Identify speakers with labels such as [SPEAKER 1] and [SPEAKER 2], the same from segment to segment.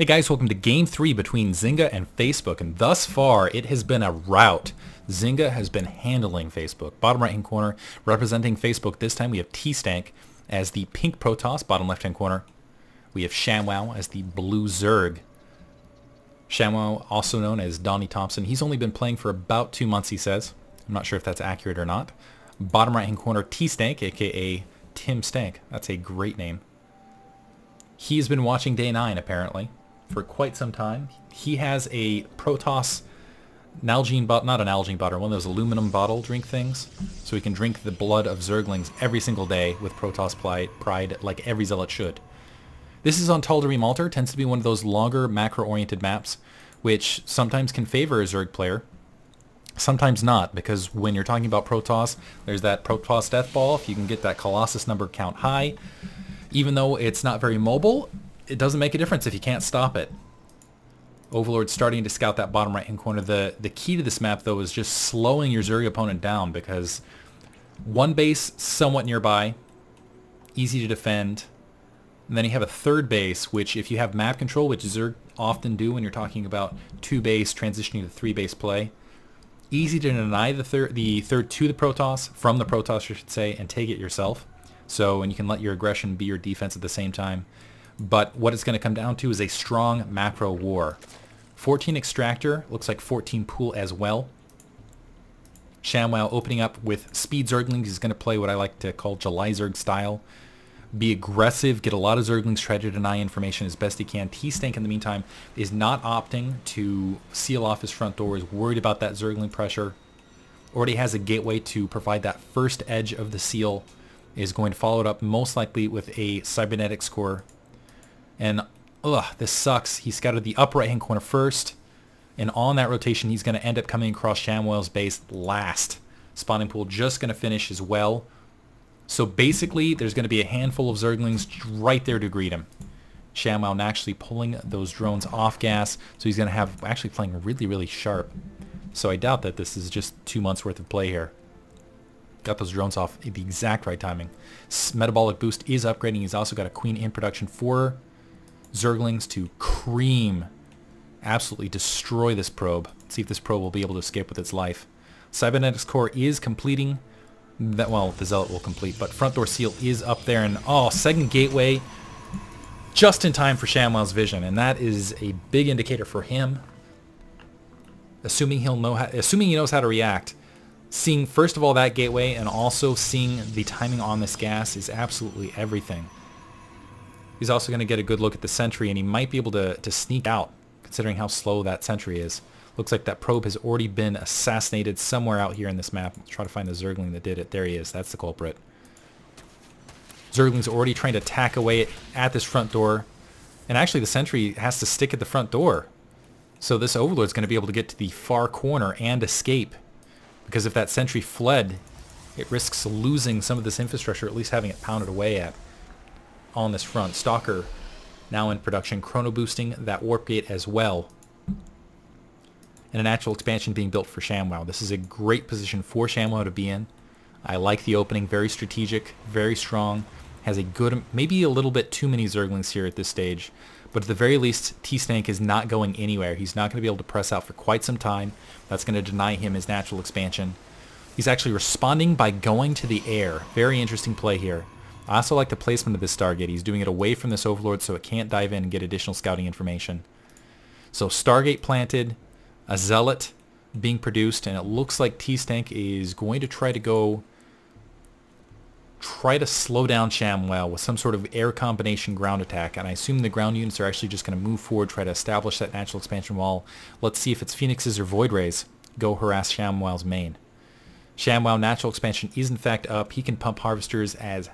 [SPEAKER 1] Hey guys, welcome to Game 3 between Zynga and Facebook, and thus far it has been a rout. Zynga has been handling Facebook. Bottom right hand corner, representing Facebook this time we have Tstanke as the pink protoss. Bottom left hand corner we have Shamwow as the blue zerg. Shamwow, also known as Donnie Thompson, he's only been playing for about 2 months, he says. I'm not sure if that's accurate or not. Bottom right hand corner, Tstanke, aka Tim Stank. That's a great name. He's been watching Day 9 apparently for quite some time. He has a protoss Nalgene bottle, not an Nalgene bottle, one of those aluminum bottle drink things, so he can drink the blood of zerglings every single day with protoss pride like every zealot should. This is on Tal Darim Altar, tends to be one of those longer macro-oriented maps, which sometimes can favor a zerg player, sometimes not, because when you're talking about protoss, there's that protoss death ball. If you can get that Colossus number count high, even though it's not very mobile, it doesn't make a difference if you can't stop it. Overlord's starting to scout that bottom right hand corner. The key to this map though is just slowing your zerg opponent down, because one base somewhat nearby, easy to defend, and then you have a third base, which if you have map control, which zerg often do when you're talking about 2 base transitioning to 3 base play, easy to deny the third to the protoss, from the protoss I should say, and take it yourself. So, and you can let your aggression be your defense at the same time. But what it's going to come down to is a strong macro war. 14 extractor, looks like 14 pool as well. Shamwow opening up with speed zerglings. He's going to play what I like to call July zerg style. Be aggressive, get a lot of zerglings, try to deny information as best he can. Tstanke in the meantime is not opting to seal off his front door, is worried about that zergling pressure. Already has a gateway to provide that first edge of the seal. Is going to follow it up most likely with a cybernetics core. And this sucks. He scouted the upper right hand corner first, and on that rotation he's going to end up coming across Shamwow's base last. Spawning pool just going to finish as well. So basically there's going to be a handful of zerglings right there to greet him. Shamwow actually pulling those drones off gas, so he's going to have actually playing really sharp. So I doubt that this is just 2 months worth of play here. Got those drones off at the exact right timing. Metabolic boost is upgrading. He's also got a queen in production for zerglings to cream, absolutely destroy this probe. Let's see if this probe will be able to escape with its life. Cybernetics core is completing. That, well, the zealot will complete, but front door seal is up there, and second gateway just in time for Shamwow's vision, and that is a big indicator for him. Assuming he knows how to react. Seeing, first of all, that gateway and also seeing the timing on this gas is absolutely everything. He's also going to get a good look at the sentry, and he might be able to sneak out, considering how slow that sentry is. Looks like that probe has already been assassinated somewhere out here in this map. Let's try to find the zergling that did it. There he is. That's the culprit. Zergling's already trying to tack away at this front door, and actually the sentry has to stick at the front door. So this Overlord's going to be able to get to the far corner and escape. Because if that sentry fled, it risks losing some of this infrastructure, at least having it pounded away at on this front. Stalker now in production, chrono boosting that warp gate as well. And a natural expansion being built for Shamwow. This is a great position for Shamwow to be in. I like the opening, very strategic, very strong. Has a good, maybe a little bit too many zerglings here at this stage. But at the very least, Tstanke is not going anywhere. He's not going to be able to press out for quite some time. That's going to deny him his natural expansion. He's actually responding by going to the air. Very interesting play here. I also like the placement of this Stargate. He's doing it away from this Overlord so it can't dive in and get additional scouting information. So Stargate planted, a Zealot being produced, and it looks like Tstanke is going to try to slow down Shamwow with some sort of air combination ground attack, and I assume the ground units are actually just going to move forward, try to establish that natural expansion wall. Let's see if it's Phoenixes or Void Rays go harass Shamwow's main. Shamwow natural expansion is in fact up. He can pump harvesters as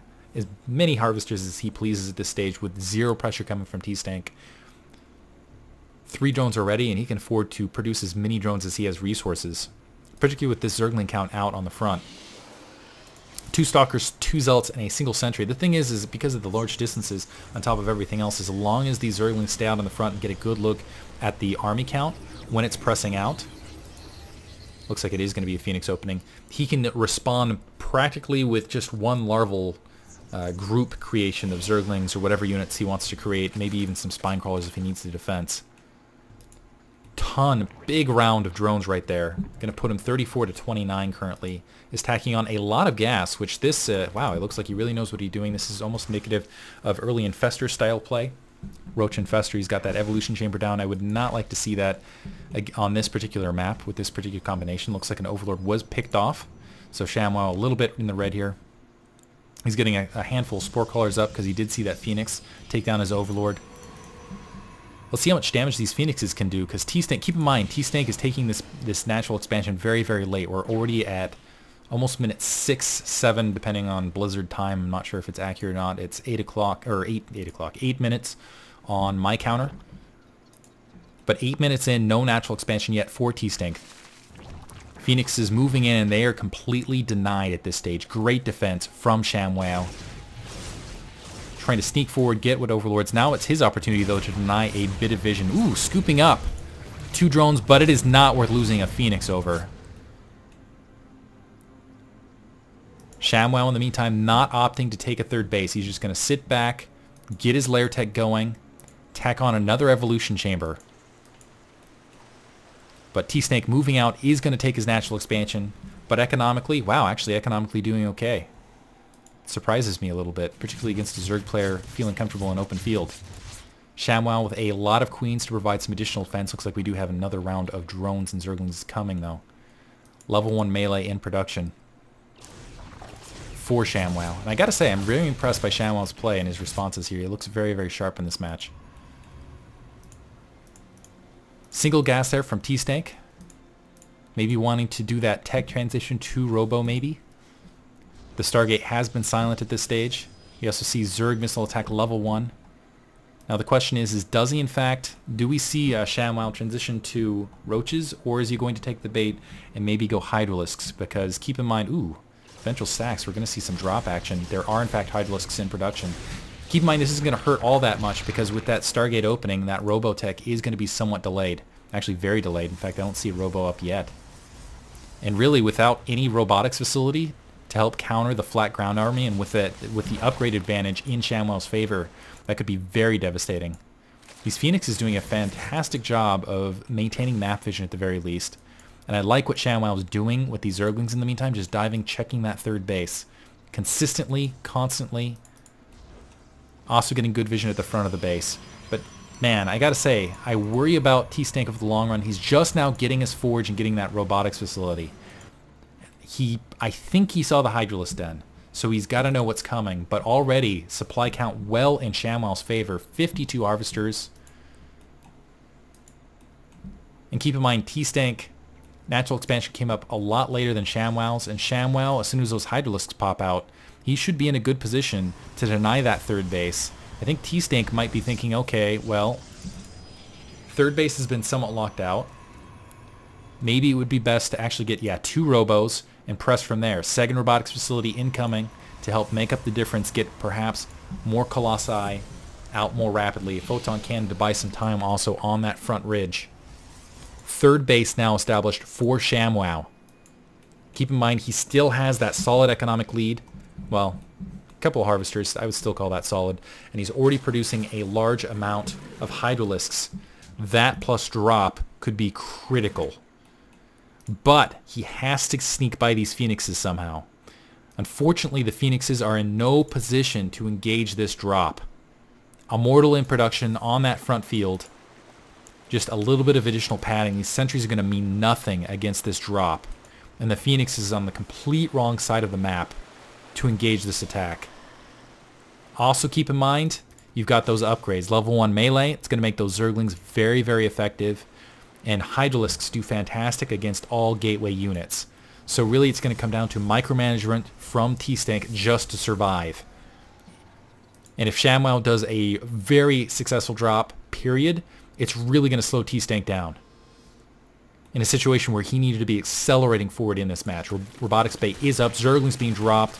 [SPEAKER 1] many harvesters as he pleases at this stage with zero pressure coming from Tstanke. 3 drones already, and he can afford to produce as many drones as he has resources, particularly with this zergling count out on the front. 2 stalkers, 2 zealots, and a single sentry. The thing is because of the large distances on top of everything else, as long as these zerglings stay out on the front and get a good look at the army count when it's pressing out, looks like it is going to be a Phoenix opening, he can respond practically with just one larval group creation of zerglings or whatever units he wants to create, maybe even some spine crawlers if he needs the defense. Big round of drones right there. Going to put him 34 to 29 currently. Is tacking on a lot of gas, which this, wow, it looks like he really knows what he's doing. This is almost indicative of early Infestor style play. Roach Infestor, he's got that evolution chamber down. I would not like to see that on this particular map with this particular combination. Looks like an Overlord was picked off. So Shamwow a little bit in the red here. He's getting a handful of Spore Crawlers up because he did see that Phoenix take down his Overlord. Let's see how much damage these Phoenixes can do, because Tstanke, keep in mind, Tstanke is taking this natural expansion very, very late. We're already at almost minute 6, 7, depending on Blizzard time. I'm not sure if it's accurate or not. It's 8 o'clock, or 8 minutes on my counter. But 8 minutes in, no natural expansion yet for Tstanke. Phoenix is moving in, and they are completely denied at this stage. Great defense from Shamwow. Trying to sneak forward, get with Overlords. Now it's his opportunity, though, to deny a bit of vision. Ooh, scooping up 2 drones, but it is not worth losing a Phoenix over. Shamwow, in the meantime, not opting to take a third base. He's just going to sit back, get his lair tech going, tack on another evolution chamber. But Tstanke moving out is going to take his natural expansion. But economically, wow, actually economically doing okay. Surprises me a little bit, particularly against a Zerg player feeling comfortable in open field. Shamwow with a lot of queens to provide some additional defense. Looks like we do have another round of drones and Zerglings coming, though. Level 1 melee in production for Shamwow. And I gotta say, I'm very impressed by Shamwow's play and his responses here. He looks very, very sharp in this match. Single gas there from Tstanke. Maybe wanting to do that tech transition to Robo, maybe. The Stargate has been silent at this stage. You also see Zerg missile attack level 1. Now the question is does he in fact, do we see Shamwow transition to Roaches, or is he going to take the bait and maybe go Hydralisks? Because keep in mind, ooh, Ventral Stacks, we're going to see some drop action. There are in fact Hydralisks in production. Keep in mind this isn't going to hurt all that much, because with that Stargate opening, that Robotech is going to be somewhat delayed. Actually very delayed. In fact, I don't see Robo up yet. And really, without any robotics facility to help counter the flat ground army, and with the upgrade advantage in Shamwow's favor, that could be very devastating. These Phoenix is doing a fantastic job of maintaining map vision at the very least. And I like what Shamwow is doing with these Zerglings in the meantime, just diving, checking that third base. Consistently, constantly. Also getting good vision at the front of the base. But man, I gotta say, I worry about Tstanke over the long run. He's just now getting his forge and getting that robotics facility. I think he saw the Hydralisk Den, so he's got to know what's coming. But already, supply count well in Shamwow's favor. 52 Harvesters. And keep in mind, Tstanke natural expansion came up a lot later than Shamwow's, and Shamwow, as soon as those Hydralisks pop out, he should be in a good position to deny that third base. I think Tstanke might be thinking, okay, well, third base has been somewhat locked out. Maybe it would be best to actually get, 2 Robos and press from there. Second robotics facility incoming to help make up the difference, get perhaps more Colossi out more rapidly. A Photon Cannon to buy some time also on that front ridge. Third base now established for Shamwow. Keep in mind, he still has that solid economic lead. Well, a couple of Harvesters, I would still call that solid. And he's already producing a large amount of Hydralisks. That plus drop could be critical. But he has to sneak by these Phoenixes somehow. Unfortunately, the Phoenixes are in no position to engage this drop. Immortal in production on that front field. Just a little bit of additional padding. These sentries are going to mean nothing against this drop. And the Phoenix is on the complete wrong side of the map to engage this attack. Also keep in mind, you've got those upgrades. Level 1 melee, it's going to make those Zerglings very, very effective. And Hydralisks do fantastic against all gateway units. So really it's going to come down to micromanagement from Tstanke just to survive. And if Shamwow does a very successful drop, period, it's really going to slow Tstanke down. In a situation where he needed to be accelerating forward in this match. Robotics bait is up, Zerglings being dropped.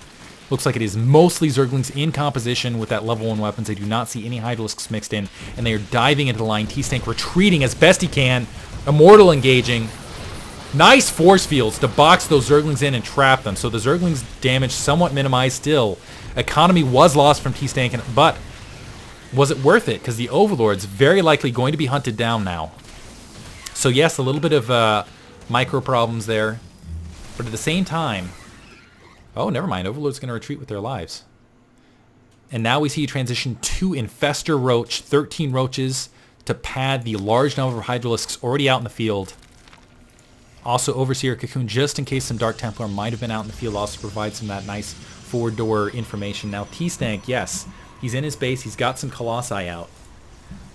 [SPEAKER 1] Looks like it is mostly Zerglings in composition with that level 1 weapons. I do not see any Hydralisks mixed in, and they are diving into the line. Tstanke retreating as best he can. Immortal engaging. Nice force fields to box those Zerglings in and trap them. So the Zerglings damage somewhat minimized still. Economy was lost from Tstanke, but was it worth it? Because the Overlord's very likely going to be hunted down now. So yes, a little bit of micro problems there. But at the same time... Oh, never mind. Overlord's going to retreat with their lives. And now we see a transition to Infestor Roach. 13 roaches to pad the large number of Hydralisks already out in the field. Also Overseer Cocoon, just in case some Dark Templar might have been out in the field, also provides some of that nice forward door information. Now Tstanke, yes, he's in his base. He's got some Colossi out.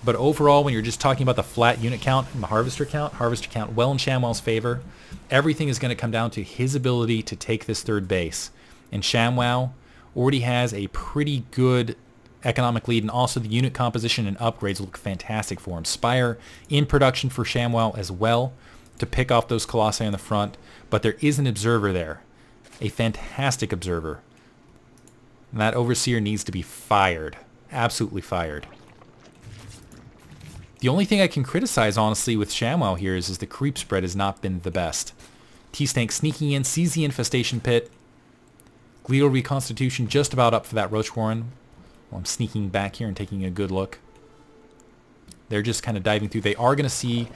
[SPEAKER 1] But overall, when you're just talking about the flat unit count and the Harvester count well in Shamwow's favor. Everything is going to come down to his ability to take this third base. And Shamwow already has a pretty good economic lead, and also the unit composition and upgrades look fantastic for him. Spire in production for Shamwow as well to pick off those Colossi on the front, but there is an observer there. A fantastic observer. And that Overseer needs to be fired. Absolutely fired. The only thing I can criticize, honestly, with Shamwow here is the creep spread has not been the best. Tstanke sneaking in, sees the infestation pit. Glial Reconstitution just about up for that Roach Warren. Well, I'm sneaking back here and taking a good look. They're just kind of diving through. They are going to see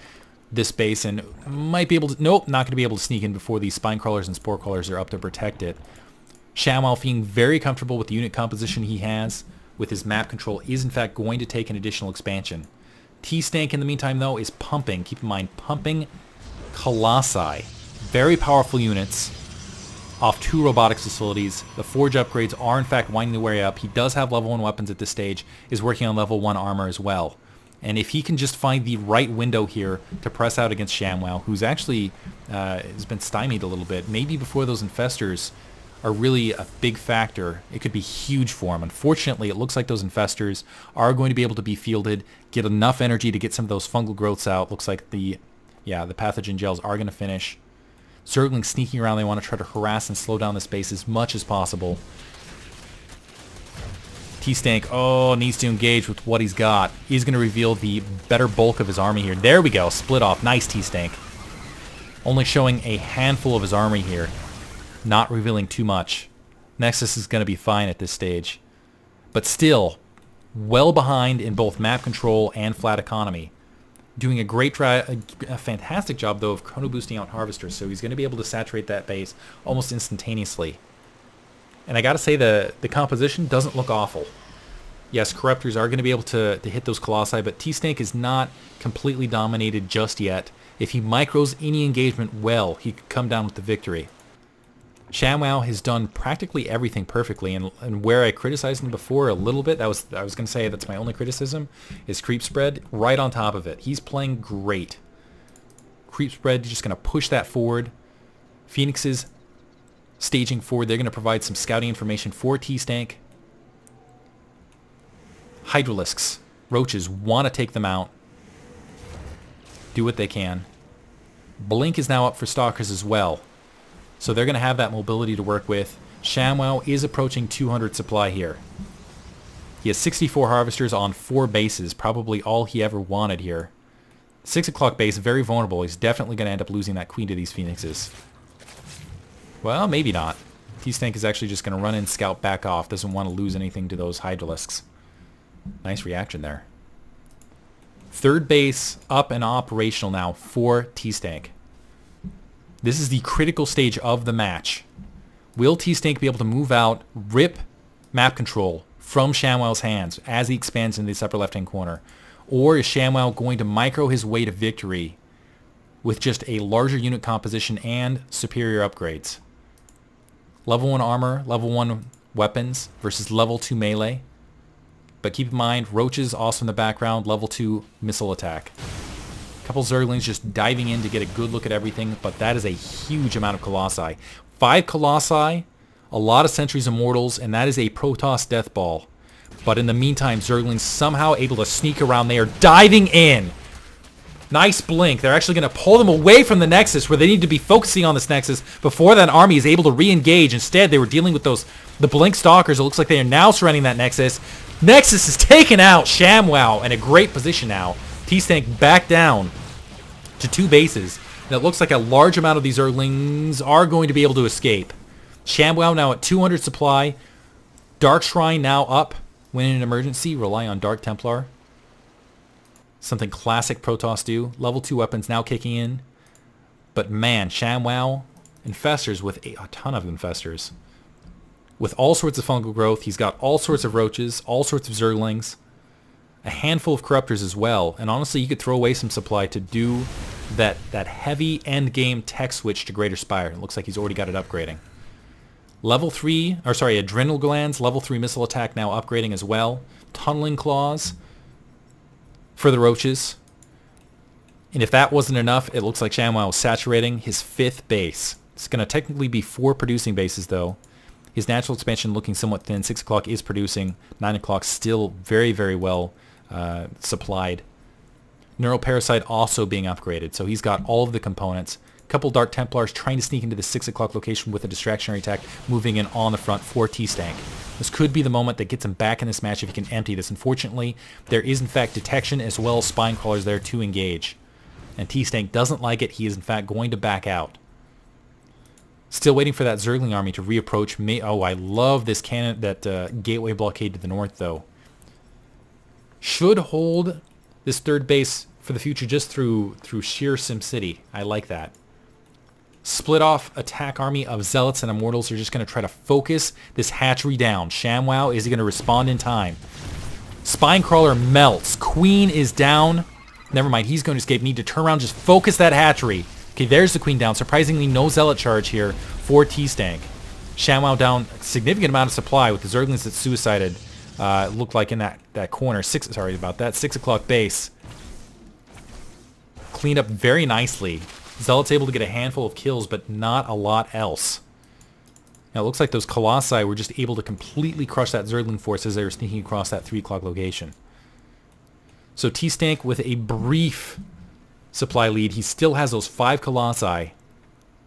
[SPEAKER 1] this base and might be able to... Nope, not going to be able to sneak in before these Spine Crawlers and Spore Crawlers are up to protect it. Shamwow, being very comfortable with the unit composition he has with his map control, is in fact going to take an additional expansion. Tstanke, in the meantime, though, is pumping. Keep in mind, pumping Colossi. Very powerful units off 2 robotics facilities. The Forge upgrades are, in fact, winding their way up. He does have level 1 weapons at this stage, is working on level 1 armor as well. And if he can just find the right window here to press out against Shamwow, who's actually has been stymied a little bit, maybe before those infestors are really a big factor, it could be huge for him. Unfortunately, it looks like those infestors are going to be able to be fielded, get enough energy to get some of those fungal growths out. Looks like the pathogen gels are going to finish. Zerglings sneaking around, they want to try to harass and slow down the space as much as possible. Tstanke, needs to engage with what he's got. He's going to reveal the better bulk of his army here. There we go, split off. Nice, Tstanke. Only showing a handful of his army here. Not revealing too much. Nexus is going to be fine at this stage. But still, well behind in both map control and flat economy. Doing a fantastic job, though, of chrono boosting out Harvesters, so he's going to be able to saturate that base almost instantaneously. And I gotta say, the composition doesn't look awful. Yes, Corruptors are going to be able to hit those Colossi, but Tstanke is not completely dominated just yet. If he micros any engagement well, he could come down with the victory. Shamwow has done practically everything perfectly, and where I criticized him before a little bit, I was going to say that's my only criticism, is creep spread right on top of it. He's playing great. Creep spread, just going to push that forward. Phoenixes staging forward. They're going to provide some scouting information for Tstanke. Hydralisks, Roaches want to take them out. Do what they can. Blink is now up for Stalkers as well. So they're going to have that mobility to work with. Shamwow is approaching 200 supply here. He has 64 Harvesters on 4 bases, probably all he ever wanted here. 6 o'clock base, very vulnerable. He's definitely going to end up losing that Queen to these Phoenixes. Well, maybe not. Tstanke is actually just going to run in, scout, back off. Doesn't want to lose anything to those Hydralisks. Nice reaction there. Third base up and operational now for Tstanke. This is the critical stage of the match. Will Tstanke be able to move out, rip map control from Shamwow's hands as he expands into this upper left-hand corner? Or is Shamwow going to micro his way to victory with just a larger unit composition and superior upgrades? Level 1 armor, level 1 weapons versus level 2 melee. But keep in mind, Roaches also in the background, level 2 missile attack. Couple Zerglings just diving in to get a good look at everything, but that is a huge amount of Colossi. 5 Colossi, a lot of Sentries Immortals, and that is a Protoss Death Ball. But in the meantime, Zerglings somehow able to sneak around. They are diving in. Nice blink. They're actually going to pull them away from the Nexus, where they need to be focusing on this Nexus before that army is able to re-engage. Instead, they were dealing with the Blink Stalkers. It looks like they are now surrounding that Nexus. Nexus is taken out. Shamwow in a great position now. Tstanke back down to 2 bases. And it looks like a large amount of these Zerglings are going to be able to escape. Shamwow now at 200 supply. Dark Shrine now up. When in an emergency, rely on Dark Templar. Something classic Protoss do. Level 2 weapons now kicking in. But man, Shamwow, Infestors with a ton of Infestors. With all sorts of fungal growth. He's got all sorts of roaches, all sorts of zerglings. A handful of corruptors as well. And honestly, you could throw away some supply to do that heavy end game tech switch to Greater Spire. It looks like he's already got it upgrading. Level 3, or sorry, Adrenal Glands, level 3 missile attack now upgrading as well. Tunneling Claws for the roaches. And if that wasn't enough, it looks like Shamwow is saturating his 5th base. It's going to technically be 4 producing bases though. His natural expansion looking somewhat thin. 6 o'clock is producing. 9 o'clock still very, very well supplied. Neural Parasite also being upgraded. So he's got all of the components. Couple Dark Templars trying to sneak into the 6 o'clock location with a distractionary attack, moving in on the front for Tstanke. This could be the moment that gets him back in this match if he can empty this. Unfortunately, there is in fact detection as well as spine crawlers there to engage. And Tstanke doesn't like it. He is in fact going to back out. Still waiting for that Zergling army to reapproach. Oh, I love this cannon, that gateway blockade to the north though. Should hold this 3rd base for the future just through sheer SimCity. I like that. Split off attack army of Zealots and Immortals are just going to try to focus this hatchery down. Shamwow, is he going to respond in time? Spinecrawler melts. Queen is down. Never mind, he's going to escape. Need to turn around, just focus that hatchery. Okay, there's the Queen down. Surprisingly, no Zealot charge here for Tstanke. Shamwow down a significant amount of supply with the Zerglings that suicided. Looked like in that corner. 6 o'clock base. Cleaned up very nicely. Zealot's able to get a handful of kills, but not a lot else. Now it looks like those Colossi were just able to completely crush that Zergling force as they were sneaking across that 3 o'clock location. So Tstanke with a brief supply lead. He still has those 5 Colossi.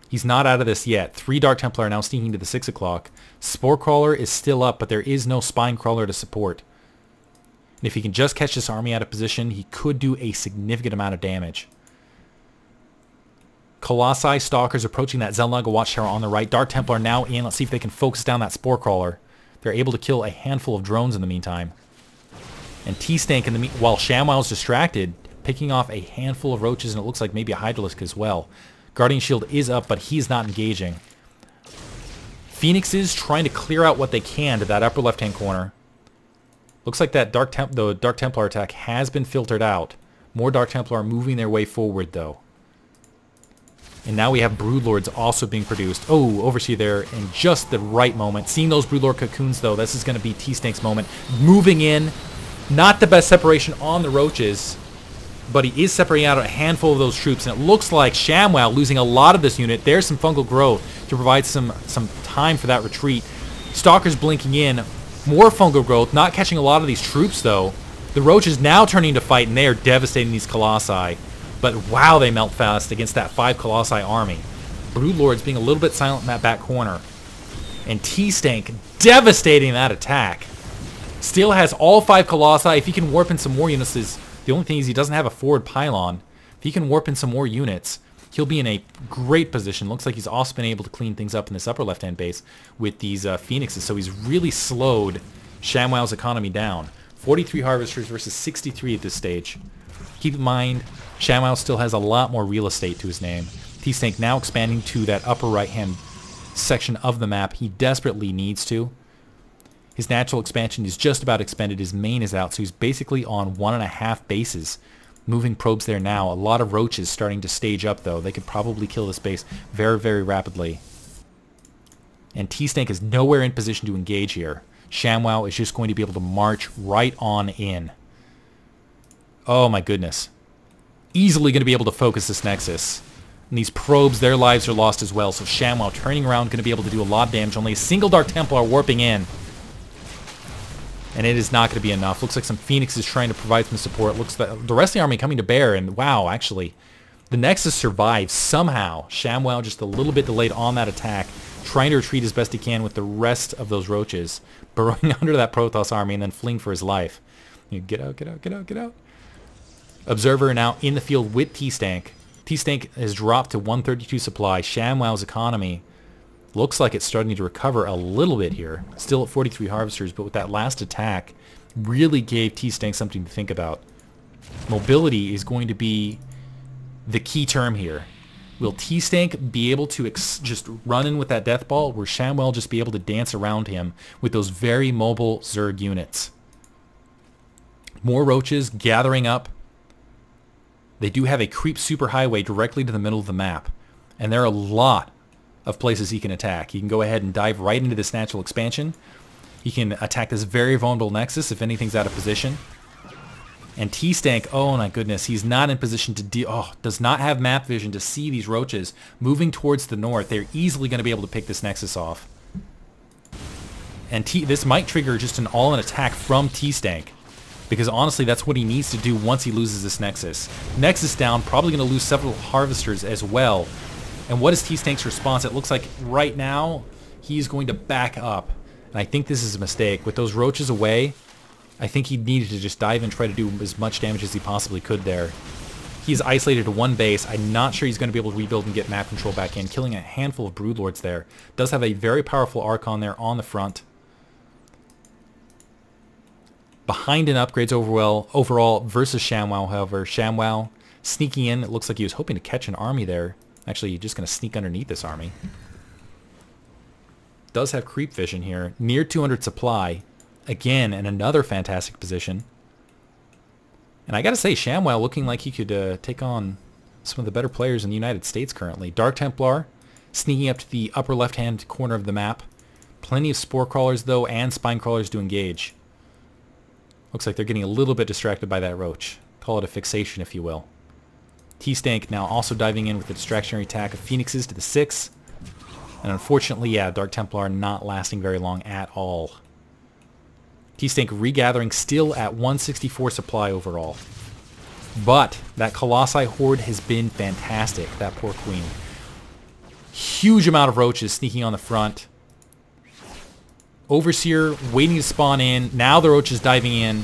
[SPEAKER 1] He's not out of this yet. 3 Dark Templar are now sneaking to the 6 o'clock. Spore Crawler is still up, but there is no Spine Crawler to support. And if he can just catch this army out of position, he could do a significant amount of damage. Colossi, Stalkers approaching that Zelnaga Watchtower on the right. Dark Templar now in. Let's see if they can focus down that Spore Crawler. They're able to kill a handful of drones in the meantime. And Tstanke, while Shamwow's distracted, picking off a handful of roaches, and it looks like maybe a Hydralisk as well. Guardian Shield is up, but he's not engaging. Phoenixes trying to clear out what they can to that upper left-hand corner. Looks like that the Dark Templar attack has been filtered out. More Dark Templar are moving their way forward, though. And now we have Broodlords also being produced. Oh, Overseer there in just the right moment. Seeing those Broodlord cocoons, though, this is going to be Tstanke's moment. Moving in. Not the best separation on the roaches, but he is separating out a handful of those troops. And it looks like Shamwow losing a lot of this unit. There's some fungal growth to provide some time for that retreat. Stalkers blinking in. More fungal growth. Not catching a lot of these troops, though. The roaches now turning to fight, and they are devastating these Colossi. But wow, they melt fast against that 5 Colossi army. Broodlords being a little bit silent in that back corner. And Tstanke devastating that attack. Still has all 5 Colossi. If he can warp in some more units, the only thing is he doesn't have a forward pylon. If he can warp in some more units, he'll be in a great position. Looks like he's also been able to clean things up in this upper left-hand base with these Phoenixes. So he's really slowed Shamwow's economy down. 43 Harvesters versus 63 at this stage. Keep in mind, Shamwow still has a lot more real estate to his name. Tstanke now expanding to that upper right-hand section of the map. He desperately needs to. His natural expansion is just about expended. His main is out, so he's basically on 1.5 bases. Moving probes there now. A lot of roaches starting to stage up, though. They could probably kill this base very, very rapidly. And Tstanke is nowhere in position to engage here. Shamwow is just going to be able to march right on in. Oh my goodness. Easily going to be able to focus this Nexus. And these probes, their lives are lost as well. So Shamwow turning around, going to be able to do a lot of damage. Only a single Dark Templar warping in. And it is not going to be enough. Looks like some Phoenixes trying to provide some support. Looks like the rest of the army coming to bear. And wow, actually, the Nexus survives somehow. Shamwow just a little bit delayed on that attack. Trying to retreat as best he can with the rest of those roaches. Burrowing under that Protoss army and then fleeing for his life. Get out, get out, get out, get out. Observer now in the field with Tstanke. Tstanke has dropped to 132 supply. Shamwow's economy Looks like it's starting to recover a little bit here. Still at 43 harvesters, but with that last attack, really gave Tstanke something to think about. Mobility is going to be the key term here. Will Tstanke be able to just run in with that death ball, or will Shamwow just be able to dance around him with those very mobile zerg units? More roaches gathering up. They do have a creep superhighway directly to the middle of the map, and there are a lot of places he can attack. He can go ahead and dive right into this natural expansion. He can attack this very vulnerable nexus if anything's out of position. And Tstanke, oh my goodness, he's not in position to does not have map vision to see these roaches moving towards the north. They're easily going to be able to pick this nexus off. And this might trigger just an all-in attack from Tstanke, because honestly that's what he needs to do once he loses this nexus. Nexus down, probably going to lose several harvesters as well. And what is Tstanke's response? It looks like right now he's going to back up. And I think this is a mistake. With those roaches away, I think he needed to just dive and try to do as much damage as he possibly could there. He's isolated to one base. I'm not sure he's going to be able to rebuild and get map control back in, killing a handful of broodlords there. Does have a very powerful Archon there on the front. Behind in upgrades overall versus Shamwow, however. Shamwow sneaking in. It looks like he was hoping to catch an army there. Actually, just going to sneak underneath this army. Does have creep vision here. Near 200 supply. Again, in another fantastic position. And I gotta say, Shamwow looking like he could take on some of the better players in the United States currently. Dark Templar sneaking up to the upper left-hand corner of the map. Plenty of Spore Crawlers, though, and Spine Crawlers to engage. Looks like they're getting a little bit distracted by that roach. Call it a fixation, if you will. Tstanke now also diving in with the distractionary attack of Phoenixes to the 6. And unfortunately, yeah, Dark Templar not lasting very long at all. Tstanke regathering, still at 164 supply overall. But that Colossi horde has been fantastic, that poor queen. Huge amount of roaches sneaking on the front. Overseer waiting to spawn in. Now the roaches diving in.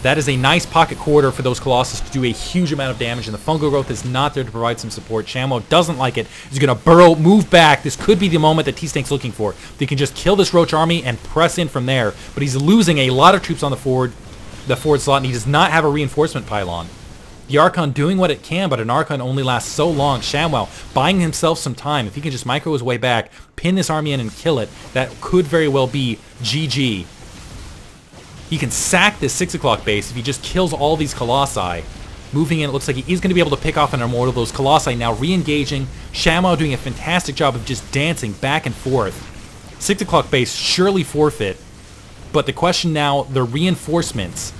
[SPEAKER 1] That is a nice pocket quarter for those Colossus to do a huge amount of damage, and the fungal growth is not there to provide some support. Shamwow doesn't like it. He's going to burrow, move back. This could be the moment that Tstanke's looking for. They can just kill this roach army and press in from there, but he's losing a lot of troops on the forward slot, and he does not have a reinforcement pylon. The Archon doing what it can, but an Archon only lasts so long. Shamwow buying himself some time. If he can just micro his way back, pin this army in and kill it, that could very well be GG. He can sack this 6 o'clock base if he just kills all these Colossi. Moving in, it looks like he is going to be able to pick off an Immortal. Those Colossi now re-engaging. Shamwow doing a fantastic job of just dancing back and forth. 6 o'clock base surely forfeit. But the question now, the reinforcements.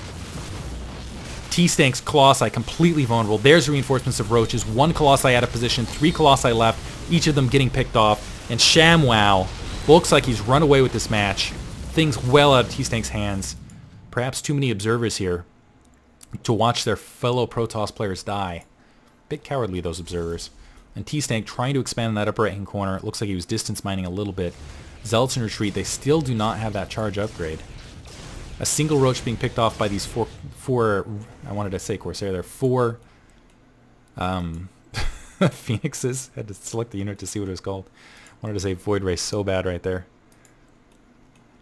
[SPEAKER 1] Tstanke's Colossi completely vulnerable. There's reinforcements of roaches. 1 Colossi out of position, 3 Colossi left, each of them getting picked off. And Shamwow looks like he's run away with this match. Things well out of Tstanke's hands. Perhaps too many observers here to watch their fellow Protoss players die. Bit cowardly, those observers. And Tstanke trying to expand in that upper right-hand corner. It looks like he was distance mining a little bit. Zealots in retreat. They still do not have that charge upgrade. A single roach being picked off by these four I wanted to say Corsair there, 4 Phoenixes. Had to select the unit to see what it was called. Wanted to say Void Ray so bad right there.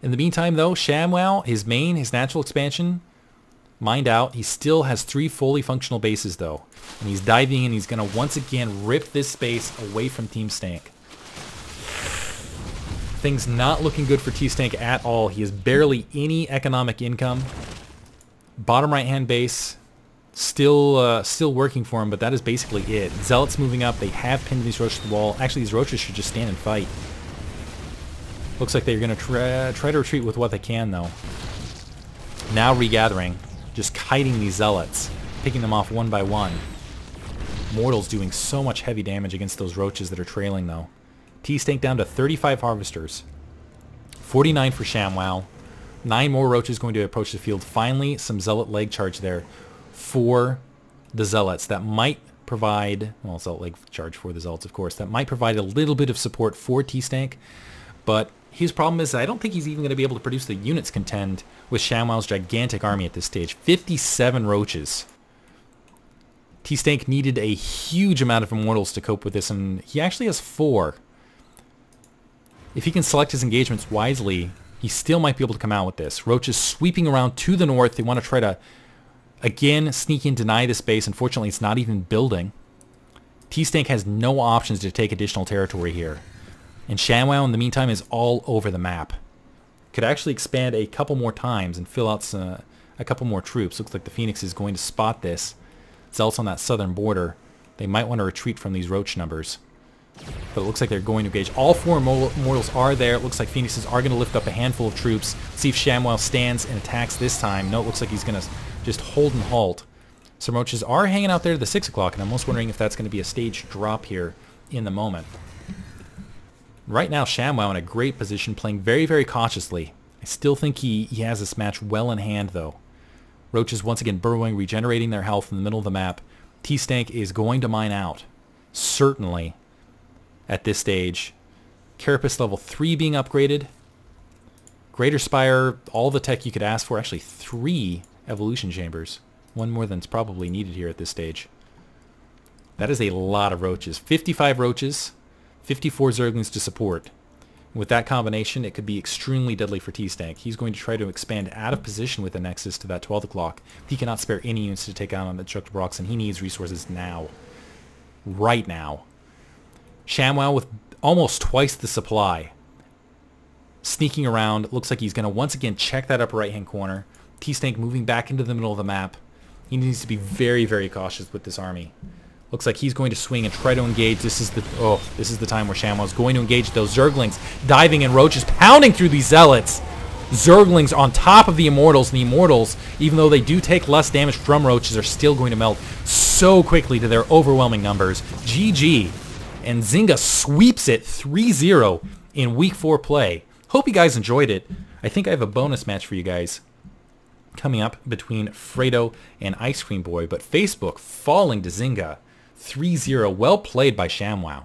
[SPEAKER 1] In the meantime, though, Shamwow, his natural expansion, mined out. He still has 3 fully functional bases, though. And he's diving in. He's going to once again rip this space away from Tstanke. Things not looking good for Tstanke at all. He has barely any economic income. Bottom right-hand base, still working for him, but that is basically it. Zealots moving up. They have pinned these roaches to the wall. Actually, these roaches should just stand and fight. Looks like they're going to try to retreat with what they can, though. Now regathering. Just kiting these zealots. Picking them off one by one. Mortals doing so much heavy damage against those roaches that are trailing, though. Tstanke down to 35 harvesters. 49 for Shamwow. 9 more roaches going to approach the field. Finally, some zealot leg charge there for the zealots. That might provide... Well, zealot leg charge for the zealots, of course. That might provide a little bit of support for Tstanke. But his problem is I don't think he's even going to be able to produce the units contend with Shamwow's gigantic army at this stage. 57 roaches. Tstanke needed a huge amount of Immortals to cope with this, and he actually has 4. If he can select his engagements wisely, he still might be able to come out with this. Roach is sweeping around to the north. They want to try to, again, sneak in, deny this base. Unfortunately, it's not even building. Tstanke has no options to take additional territory here. And Shamwow, in the meantime, is all over the map. Could actually expand a couple more times and fill out a couple more troops. Looks like the Phoenix is going to spot this. Zealots on that southern border. They might want to retreat from these Roach numbers. But it looks like they're going to engage. All four Immortals are there. It looks like Phoenixes are going to lift up a handful of troops. See if Shamwow stands and attacks this time. No, it looks like he's going to just hold and halt. Some Roaches are hanging out there to the 6 o'clock, and I'm almost wondering if that's going to be a stage drop here in the moment. Right now, Shamwow in a great position, playing very, very cautiously. I still think he has this match well in hand, though. Roaches once again burrowing, regenerating their health in the middle of the map. Tstanke is going to mine out. Certainly. At this stage. Carapace level 3 being upgraded. Greater Spire, all the tech you could ask for. Actually, 3 evolution chambers. One more than's probably needed here at this stage. That is a lot of Roaches. 55 Roaches, 54 Zerglings to support. With that combination, it could be extremely deadly for Tstanke. He's going to try to expand out of position with the Nexus to that 12 o'clock. He cannot spare any units to take out on the Destructive Rocks, and he needs resources now. Right now. Shamwow with almost twice the supply. Sneaking around. Looks like he's going to once again check that upper right-hand corner. Tstanke moving back into the middle of the map. He needs to be very, very cautious with this army. Looks like he's going to swing and try to engage. This is the time where Shamwow's going to engage those Zerglings. Diving in, Roaches pounding through these Zealots. Zerglings on top of the Immortals, and the Immortals, even though they do take less damage from Roaches, are still going to melt so quickly to their overwhelming numbers. GG. And Zynga sweeps it 3-0 in Week 4 play. Hope you guys enjoyed it. I think I have a bonus match for you guys coming up between Fredo and Ice Cream Boy, but Facebook falling to Zynga 3-0. Well played by Shamwow.